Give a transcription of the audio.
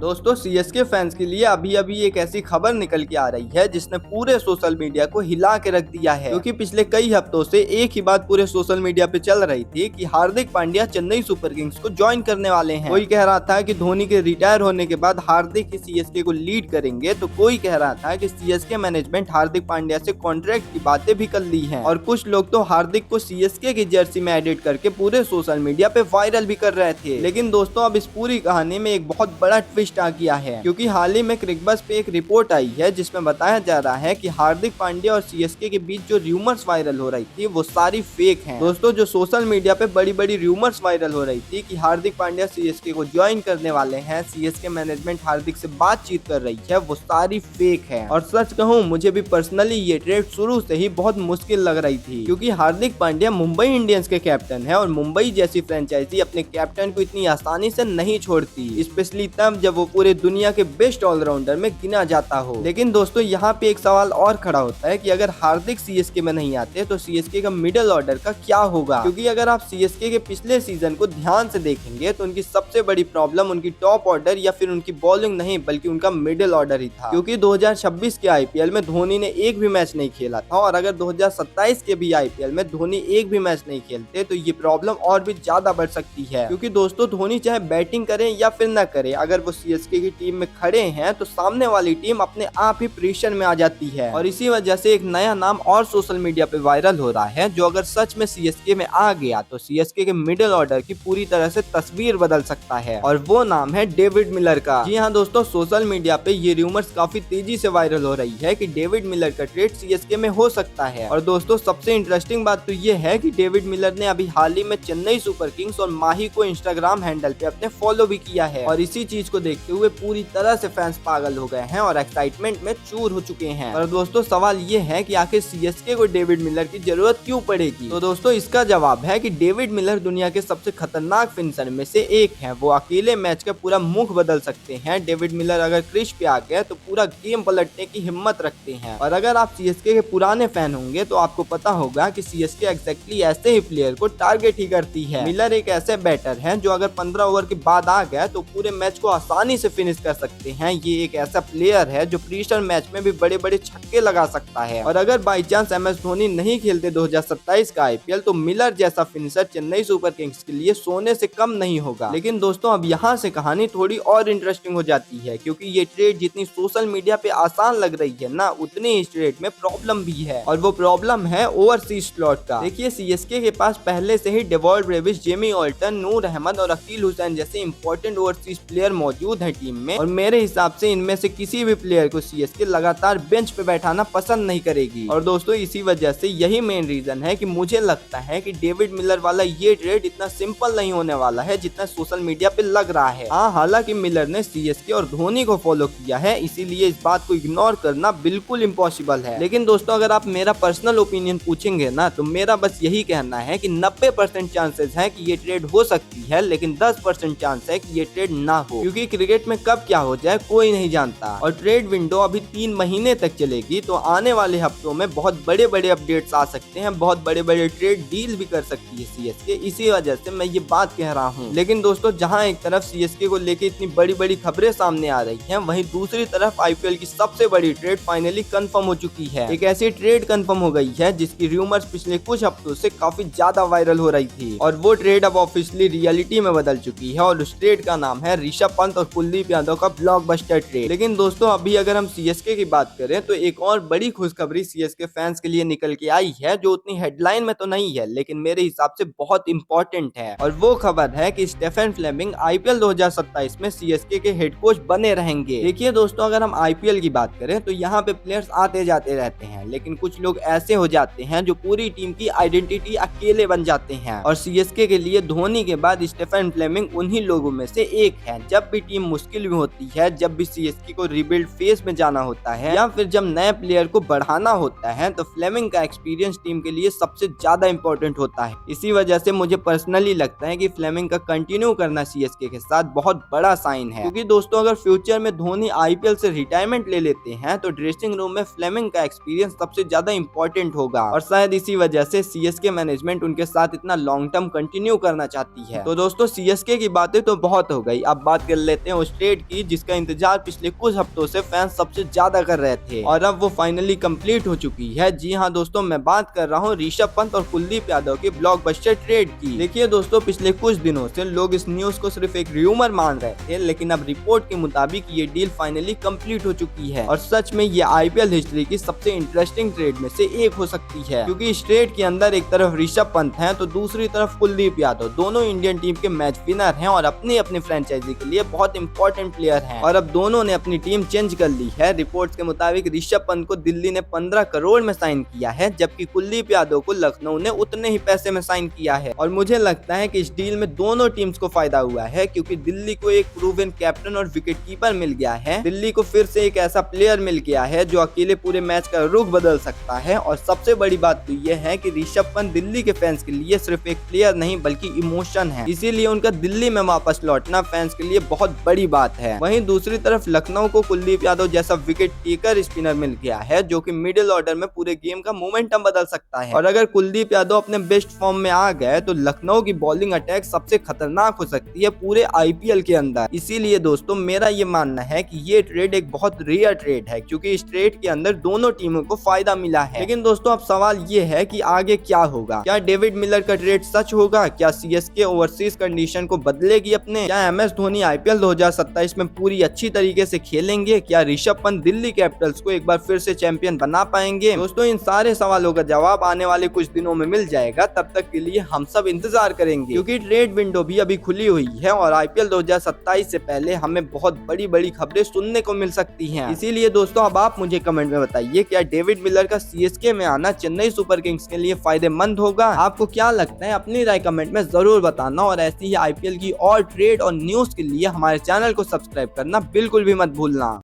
दोस्तों CSK fans के लिए अभी अभी एक ऐसी खबर निकल के आ रही है जिसने पूरे सोशल मीडिया को हिला के रख दिया है, क्योंकि पिछले कई हफ्तों से एक ही बात पूरे सोशल मीडिया पे चल रही थी कि हार्दिक पांड्या चेन्नई सुपर किंग्स को ज्वाइन करने वाले हैं। कोई कह रहा था कि धोनी के रिटायर होने के बाद हार्दिक ही सीएसके को लीड करेंगे, तो कोई कह रहा था कि सीएसके मैनेजमेंट हार्दिक पांड्या से कॉन्ट्रैक्ट की बातें भी कर ली है, और कुछ लोग तो हार्दिक को सीएसके की जर्सी में एडिट करके पूरे सोशल मीडिया पे वायरल भी कर रहे थे। लेकिन दोस्तों अब इस पूरी कहानी में एक बहुत बड़ा ट्विस्ट आ गया है, क्योंकि हाल ही में क्रिकबज़ पे एक रिपोर्ट आई है जिसमें बताया जा रहा है कि हार्दिक पांड्या और सीएसके के बीच जो रूमर्स वायरल हो रही थी वो सारी फेक हैं। दोस्तों जो सोशल मीडिया पे बड़ी बड़ी रूमर्स वायरल हो रही थी कि हार्दिक पांड्या सीएसके को ज्वाइन करने वाले हैं, सीएसके मैनेजमेंट हार्दिक से बातचीत कर रही है, वो सारी फेक है। और सच कहूँ मुझे भी पर्सनली ये ट्रेड शुरू से ही बहुत मुश्किल लग रही थी, क्योंकि हार्दिक पांड्या मुंबई इंडियंस के कैप्टन है और मुंबई जैसी फ्रेंचाइजी अपने कैप्टन को इतनी आसानी से नहीं छोड़ती, स्पेशली तब जब वो पूरे दुनिया के बेस्ट ऑलराउंडर में गिना जाता हो। लेकिन दोस्तों यहाँ पे एक सवाल और खड़ा होता है कि अगर हार्दिक सीएसके में नहीं आते तो सीएसके का मिडिल ऑर्डर का क्या होगा, क्योंकि अगर आप सीएसके के पिछले सीजन को ध्यान से देखेंगे तो उनकी सबसे बड़ी प्रॉब्लम उनकी टॉप ऑर्डर या फिर उनकी बॉलिंग नहीं बल्कि उनका मिडिल ऑर्डर ही था। क्योंकि 2026 के आईपीएल में धोनी ने एक भी मैच नहीं खेला था, और अगर 2027 के भी आईपीएल में धोनी एक भी मैच नहीं खेलते तो ये प्रॉब्लम और भी ज्यादा बढ़ सकती है। क्योंकि दोस्तों धोनी चाहे बैटिंग करे या फिर न करे, अगर वो सीएसके की टीम में खड़े हैं तो सामने वाली टीम अपने आप ही प्रेशर में आ जाती है, और इसी वजह से एक नया नाम और सोशल मीडिया पे वायरल हो रहा है जो अगर सच में सीएसके में आ गया तो सीएसके के मिडिल ऑर्डर की पूरी तरह से तस्वीर बदल सकता है, और वो नाम है डेविड मिलर का। जी हाँ दोस्तों, सोशल मीडिया पे ये रूमर्स काफी तेजी से वायरल हो रही है कि डेविड मिलर का ट्रेड सीएसके में हो सकता है। और दोस्तों सबसे इंटरेस्टिंग बात तो ये है कि डेविड मिलर ने अभी हाल ही में चेन्नई सुपर किंग्स और माही को इंस्टाग्राम हैंडल पे अपने फॉलो भी किया है, और इसी चीज को देखते हुए पूरी तरह से फैंस पागल हो गए हैं और एक्साइटमेंट में चूर हो चुके हैं। और दोस्तों सवाल ये है कि आखिर सीएसके को डेविड मिलर की जरूरत क्यों पड़ेगी? तो दोस्तों इसका जवाब है कि डेविड मिलर दुनिया के सबसे खतरनाक फिनिशर में से एक है। वो अकेले मैच का पूरा मुख बदल सकते हैं। डेविड मिलर अगर क्रीज पे आ गए तो पूरा गेम पलटने की हिम्मत रखते हैं। और अगर आप सीएसके के पुराने फैन होंगे तो आपको पता होगा कि सीएसके एग्जैक्टली ऐसे ही प्लेयर को टारगेट ही करती है। मिलर एक ऐसे बैटर हैं जो अगर 15 ओवर के बाद आ गए तो पूरे मैच को आसानी से फिनिश कर सकते हैं। ये एक ऐसा प्लेयर है जो प्रीस्टर मैच में भी बड़े बड़े छक्के लगा सकता है। और अगर बाई चांस एमएस धोनी नहीं खेलते 2027 का आईपीएल तो मिलर जैसा फिनिशर चेन्नई सुपर किंग्स के लिए सोने से कम नहीं होगा। लेकिन दोस्तों अब यहाँ से कहानी थोड़ी और इंटरेस्टिंग हो जाती है, क्योंकि ये ट्रेड जितनी सोशल मीडिया पे आसान लग रही है ना, उतनी इस ट्रेड में प्रॉब्लम भी है, और वो प्रॉब्लम है ओवरसीज स्लॉट का। देखिए सीएसके के पास पहले से ही डेवॉल्ट ब्रेविस, जेमी ऑल्टन, नूर अहमद और अकील हुसैन जैसे इंपॉर्टेंट ओवरसीज प्लेयर मौजूद है टीम में, और मेरे हिसाब से इनमें से किसी भी प्लेयर को सीएसके लगातार बेंच पे बैठाना पसंद नहीं करेगी। और दोस्तों इसी वजह से यही मेन रीजन है कि मुझे लगता है कि डेविड मिलर वाला ये ट्रेड इतना सिंपल नहीं होने वाला है जितना सोशल मीडिया पे लग रहा है। हाँ, हालांकि मिलर ने सीएसके और धोनी को फॉलो किया है, इसीलिए इस बात को इग्नोर करना बिल्कुल इम्पॉसिबल है। लेकिन दोस्तों अगर आप मेरा पर्सनल ओपिनियन पूछेंगे ना, तो मेरा बस यही कहना है कि 90% चांसेस है कि ये ट्रेड हो सकती है, लेकिन 10% चांस है कि ये ट्रेड ना हो, क्योंकि क्रिकेट में कब क्या हो जाए कोई नहीं जानता। और ट्रेड विंडो अभी 3 महीने तक चलेगी, तो आने वाले हफ्तों में बहुत बड़े बड़े अपडेट्स आ सकते हैं, बहुत बड़े बड़े ट्रेड डील भी कर सकती है सीएसके, इसी वजह से मैं ये बात कह रहा हूँ। लेकिन दोस्तों जहाँ एक तरफ सीएसके को लेके इतनी बड़ी बड़ी खबरें सामने आ रही हैं, वहीं दूसरी तरफ आईपीएल की सबसे बड़ी ट्रेड फाइनली कंफर्म हो चुकी है। एक ऐसी ट्रेड कंफर्म हो गई है जिसकी रूमर्स पिछले कुछ हफ्तों से काफी ज्यादा वायरल हो रही थी, और वो ट्रेड अब ऑफिशियली रियलिटी में बदल चुकी है, और उस ट्रेड का नाम है ऋषभ पंत और कुलदीप यादव का ब्लॉकबस्टर ट्रेड। लेकिन दोस्तों अभी अगर हम सीएसके की बात करें तो एक और बड़ी खुशखबरी सीएसके फैंस के लिए निकल के आई है, जो उतनी हेडलाइन में तो नहीं है लेकिन मेरे हिसाब से बहुत इंपॉर्टेंट है। और वो खबर है कि स्टेफन फ्लेमिंग आईपीएल 2027 में सीएसके के हेड कोच बने रहेंगे। देखिए दोस्तों अगर हम आईपीएल की बात करें तो यहाँ पे प्लेयर्स आते जाते रहते हैं, लेकिन कुछ लोग ऐसे हो जाते हैं जो पूरी टीम की आइडेंटिटी अकेले बन जाते हैं, और सीएसके के लिए धोनी के बाद स्टेफन फ्लेमिंग उन्हीं लोगों में से एक है। जब भी टीम मुश्किल में होती है, जब भी सीएसके को रिबिल्ड फेज में जाना होता है, या फिर जब नए प्लेयर को बढ़ाना होता है, तो फ्लेमिंग का एक्सपीरियंस टीम के लिए सबसे ज्यादा इंपॉर्टेंट होता है। इसी वजह से मुझे पर्सनली लगता है कि फ्लेमिंग का कंटिन्यू करना सीएसके के साथ बहुत बड़ा साइन है, क्योंकि दोस्तों अगर फ्यूचर में धोनी आईपीएल से रिटायरमेंट ले लेते हैं तो ड्रेसिंग रूम में फ्लेमिंग का एक्सपीरियंस सबसे ज्यादा इंपॉर्टेंट होगा, और शायद इसी वजह से सीएसके मैनेजमेंट उनके साथ इतना लॉन्ग टर्म कंटिन्यू करना चाहती है। तो दोस्तों सीएसके की बातें तो बहुत हो गई, अब बात कर लेते हैं उस ट्रेड की जिसका इंतजार पिछले कुछ हफ्तों से फैंस सबसे ज्यादा कर रहे थे और अब वो फाइनली कंप्लीट हो चुकी है। जी हाँ दोस्तों, मैं बात कर रहा हूँ ऋषभ पंत और कुलदीप यादव की ब्लॉकबस्टर ट्रेड की। देखिए दोस्तों, पिछले कुछ दिनों से लोग इस न्यूज को सिर्फ एक र्यूमर मान रहे थे, लेकिन अब रिपोर्ट के मुताबिक ये डील फाइनली कंप्लीट हो चुकी है और सच में ये आईपीएल हिस्ट्री की सबसे इंटरेस्टिंग ट्रेड में से एक हो सकती है, क्योंकि इस ट्रेड के अंदर एक तरफ ऋषभ पंत है तो दूसरी तरफ कुलदीप यादव, दोनों इंडियन टीम के मैच विनर हैं और अपनी अपनी फ्रेंचाइजी के लिए बहुत इंपॉर्टेंट प्लेयर हैं और अब दोनों ने अपनी टीम चेंज कर ली है। रिपोर्ट्स के मुताबिक ऋषभ पंत को दिल्ली ने 15 करोड़ में साइन किया है, जबकि कुलदीप यादव को लखनऊ ने उतने ही पैसे में साइन किया है और मुझे लगता है कि इस डील में दोनों टीम्स को फायदा हुआ है, क्योंकि दिल्ली को एक प्रूवन कैप्टन और विकेट कीपर मिल गया है। दिल्ली को फिर से एक ऐसा प्लेयर मिल गया है जो अकेले पूरे मैच का रुख बदल सकता है और सबसे बड़ी बात तो ये है कि ऋषभ पंत दिल्ली के फैंस के लिए सिर्फ एक प्लेयर नहीं बल्कि इमोशन है, इसीलिए उनका दिल्ली में वापस लौटना फैंस के लिए बहुत बड़ी बात है। वहीं दूसरी तरफ लखनऊ को कुलदीप यादव जैसा विकेट टेकर स्पिनर मिल गया है जो कि मिडिल ऑर्डर में पूरे गेम का मोमेंटम बदल सकता है और अगर कुलदीप यादव अपने बेस्ट फॉर्म में आ गए तो लखनऊ की बॉलिंग अटैक सबसे खतरनाक हो सकती है पूरे आईपीएल के अंदर। इसीलिए दोस्तों, मेरा ये मानना है कि ये ट्रेड एक बहुत रेयर ट्रेड है, क्योंकि इस ट्रेड के अंदर दोनों टीमों को फायदा मिला है। लेकिन दोस्तों, अब सवाल ये है कि आगे क्या होगा। क्या डेविड मिलर का ट्रेड सच होगा? क्या सीएसके ओवरसीज कंडीशन को बदलेगी अपने? क्या एमएस धोनी आईपीएल 2027 में पूरी अच्छी तरीके से खेलेंगे? क्या ऋषभ पंत दिल्ली कैपिटल्स को एक बार फिर से चैंपियन बना पाएंगे? दोस्तों, इन सारे सवालों का जवाब आने वाले कुछ दिनों में मिल जाएगा। तब तक के लिए हम सब इंतजार करेंगे, क्योंकि ट्रेड विंडो भी अभी खुली हुई है और आईपीएल 2027 से पहले हमें बहुत बड़ी बड़ी खबरें सुनने को मिल सकती हैं। इसीलिए दोस्तों, अब आप मुझे कमेंट में बताइए, क्या डेविड मिलर का सीएसके में आना चेन्नई सुपर किंग्स के लिए फायदेमंद होगा? आपको क्या लगता है? अपनी राय कमेंट में जरूर बताना और ऐसी ही आईपीएल की और ट्रेड और न्यूज के लिए हमारे चैनल को सब्सक्राइब करना बिल्कुल भी मत भूलना।